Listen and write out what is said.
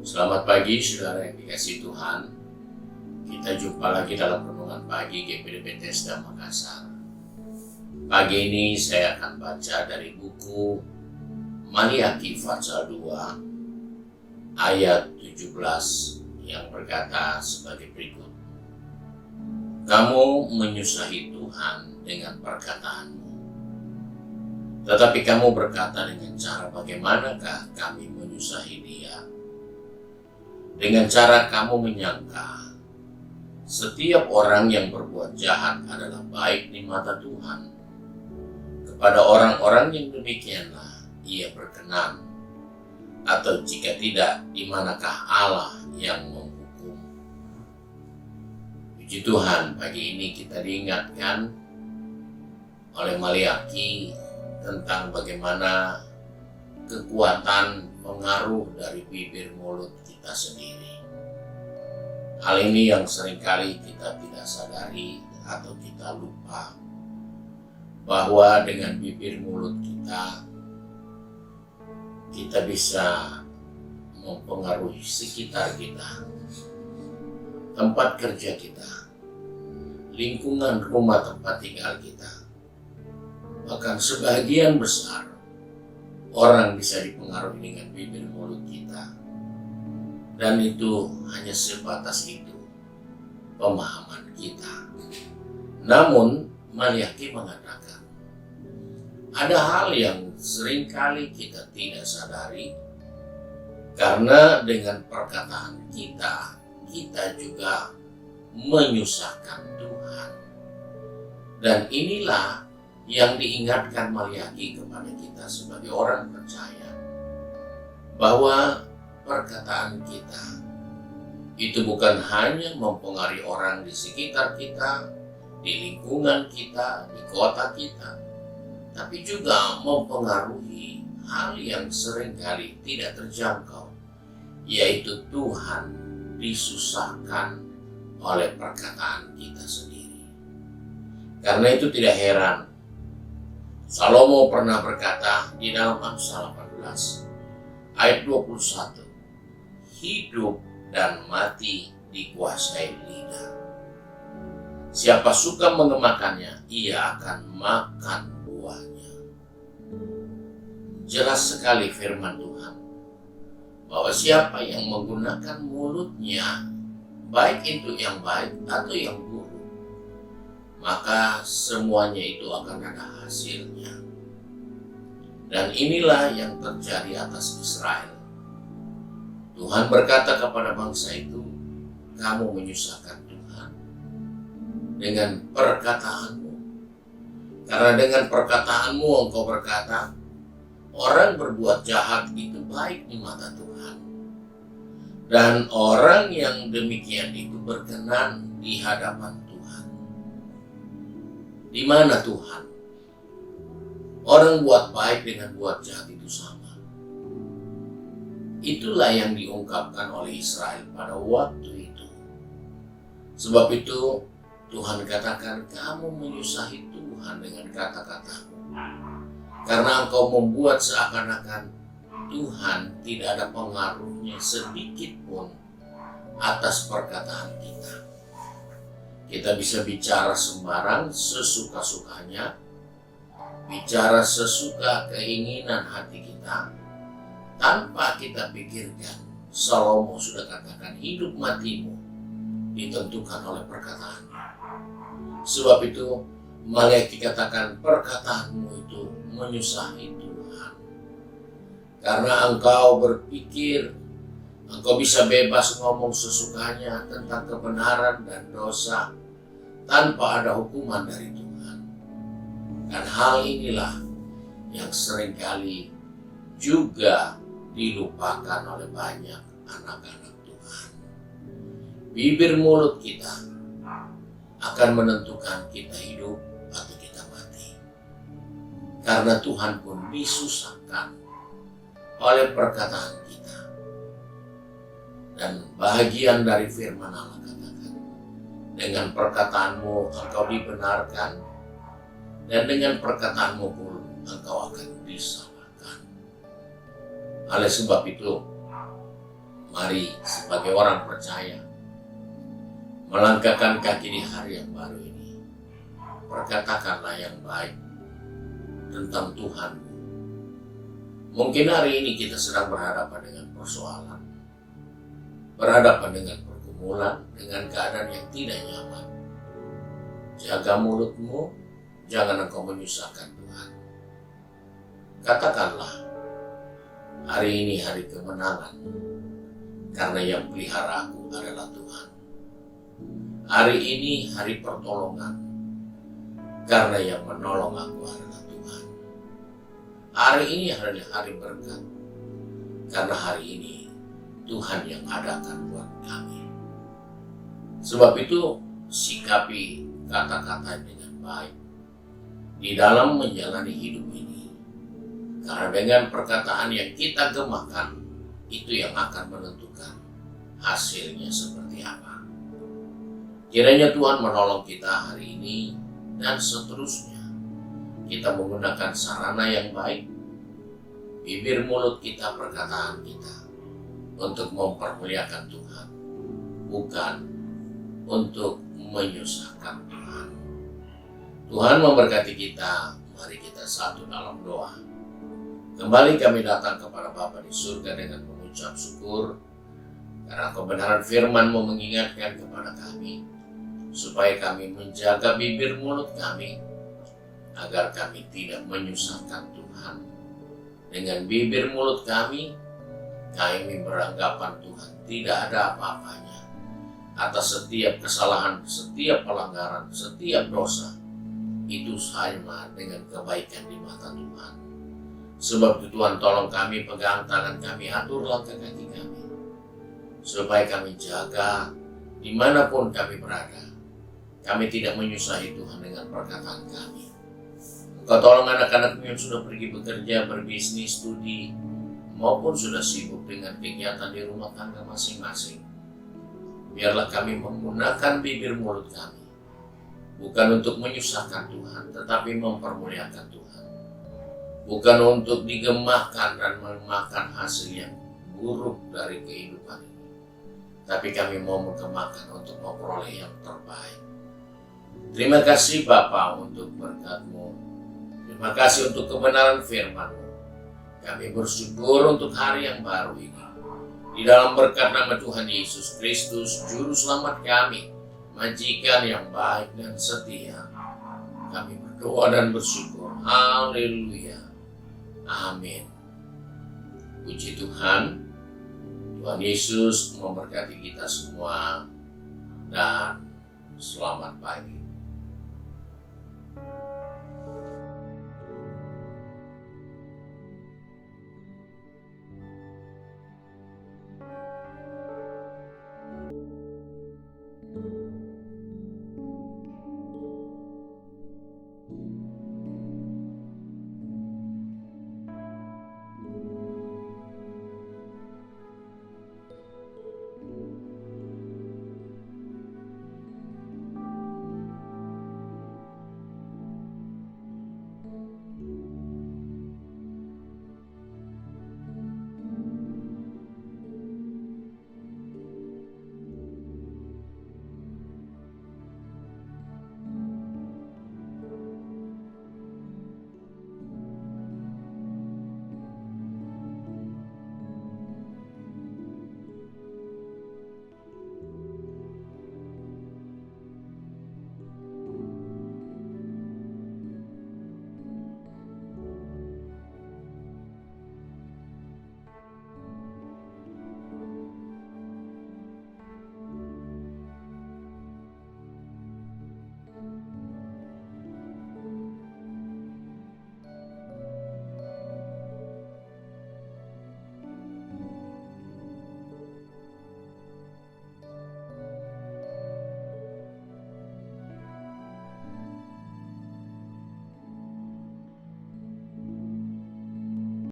Selamat pagi saudara yang dikasihi Tuhan. Kita jumpa lagi dalam renungan pagi GPD Bethesda Makassar. Pagi ini saya akan baca dari buku Maliaki pasal 2 ayat 17 yang berkata sebagai berikut. Kamu menyusahi Tuhan dengan perkataanmu, tetapi kamu berkata dengan cara bagaimanakah kami menyusahi Dia? Dengan cara kamu menyangka setiap orang yang berbuat jahat adalah baik di mata Tuhan. Kepada orang-orang yang demikianlah Ia berkenan, atau jika tidak, di manakah Allah yang menghukum? Puji Tuhan, pagi ini kita diingatkan oleh Maliaki tentang bagaimana kekuatan pengaruh dari bibir mulut kita sendiri. Hal ini yang seringkali kita tidak sadari atau kita lupa, bahwa dengan bibir mulut kita bisa mempengaruhi sekitar kita, tempat kerja kita, lingkungan rumah tempat tinggal kita. Bahkan sebagian besar orang bisa dipengaruhi dengan bibir mulut kita. Dan itu hanya sebatas itu pemahaman kita. Namun Maliaki mengatakan ada hal yang seringkali kita tidak sadari, karena dengan perkataan kita juga menyusahkan Tuhan. Dan inilah yang diingatkan Maliaki kepada kita sebagai orang percaya, bahwa perkataan kita itu bukan hanya mempengaruhi orang di sekitar kita, di lingkungan kita, di kota kita, tapi juga mempengaruhi hal yang seringkali tidak terjangkau, yaitu Tuhan disusahkan oleh perkataan kita sendiri. Karena itu tidak heran Salomo pernah berkata di dalam Amsal 18 ayat 21, hidup dan mati dikuasai lidah. Siapa suka mengemakannya, ia akan makan buahnya. Jelas sekali firman Tuhan, bahwa siapa yang menggunakan mulutnya, baik itu yang baik atau yang buruk, maka semuanya itu akan ada hasilnya. Dan inilah yang terjadi atas Israel. Tuhan berkata kepada bangsa itu, kamu menyusahkan Tuhan dengan perkataanmu. Karena dengan perkataanmu engkau berkata, orang berbuat jahat itu baik di mata Tuhan. Dan orang yang demikian itu berkenan di hadapan Tuhan. Di mana Tuhan? Orang buat baik dengan buat jahat itu sama. Itulah yang diungkapkan oleh Israel pada waktu itu. Sebab itu Tuhan katakan, kamu menyusahi Tuhan dengan kata-katamu. Karena engkau membuat seakan-akan Tuhan tidak ada pengaruhnya sedikit pun atas perkataan kita. Kita bisa bicara sembarang sesuka-sukanya, bicara sesuka keinginan hati kita, tanpa kita pikirkan. Salomo sudah katakan, hidup matimu ditentukan oleh perkataanmu. Sebab itu Maliaki katakan, perkataanmu itu menyusahi Tuhan. Karena engkau berpikir engkau bisa bebas ngomong sesukanya tentang kebenaran dan dosa tanpa ada hukuman dari Tuhan. Dan hal inilah yang seringkali juga dilupakan oleh banyak anak-anak Tuhan. Bibir mulut kita akan menentukan kita hidup atau kita mati. Karena Tuhan pun disusahkan oleh perkataan kita. Dan bahagian dari firman Allah katakan, dengan perkataanmu engkau dibenarkan, dan dengan perkataanmu pun engkau akan disalahkan. Oleh sebab itu, Mari sebagai orang percaya melangkahkan kaki di hari yang baru ini. Perkatakanlah yang baik tentang Tuhan. Mungkin hari ini kita sedang berhadapan dengan persoalan, berhadapan dengan pergumulan, dengan keadaan yang tidak nyaman. Jaga mulutmu, jangan engkau menyusahkan Tuhan. Katakanlah, hari ini hari kemenangan, karena yang pelihara aku adalah Tuhan. Hari ini hari pertolongan, karena yang menolong aku adalah Tuhan. Hari ini adalah hari berkat, karena hari ini Tuhan yang adakan buat kami. Sebab itu sikapi kata-kata dengan baik di dalam menjalani hidup ini. Karena dengan perkataan yang kita gemakan, itu yang akan menentukan hasilnya seperti apa. Kiranya Tuhan menolong kita hari ini dan seterusnya. Kita menggunakan sarana yang baik, bibir mulut kita, perkataan kita, untuk mempermuliakan Tuhan, bukan untuk menyusahkan Tuhan. Tuhan memberkati kita. Mari kita satu dalam doa. Kembali kami datang kepada Bapa di surga dengan mengucap syukur karena kebenaran firman-Mu mengingatkan kepada kami supaya kami menjaga bibir mulut kami agar kami tidak menyusahkan Tuhan. Dengan bibir mulut kami beranggapan Tuhan tidak ada apa-apanya atas setiap kesalahan, setiap pelanggaran, setiap dosa. Itu sama dengan kebaikan di mata Tuhan. Sebab itu Tuhan tolong kami, pegang tangan kami, atur langkah kaki kami, supaya kami jaga dimanapun kami berada. Kami tidak menyusahi Tuhan dengan perkataan kami. Engkau tolong anak-anakmu yang sudah pergi bekerja, berbisnis, studi, maupun sudah sibuk dengan kegiatan di rumah tangga masing-masing. Biarlah kami menggunakan bibir mulut kami, bukan untuk menyusahkan Tuhan, tetapi mempermuliakan Tuhan. Bukan untuk digemahkan dan memakan hasil yang buruk dari kehidupan ini. Tapi kami mau menggemakan untuk memperoleh yang terbaik. Terima kasih Bapa untuk berkat-Mu. Terima kasih untuk kebenaran firman-Mu. Kami bersyukur untuk hari yang baru ini. Di dalam berkat nama Tuhan Yesus Kristus, Juru Selamat kami, Majikan yang baik dan setia. Kami berdoa dan bersyukur. Haleluya. Amin. Puji Tuhan. Tuhan Yesus memberkati kita semua dan selamat pagi.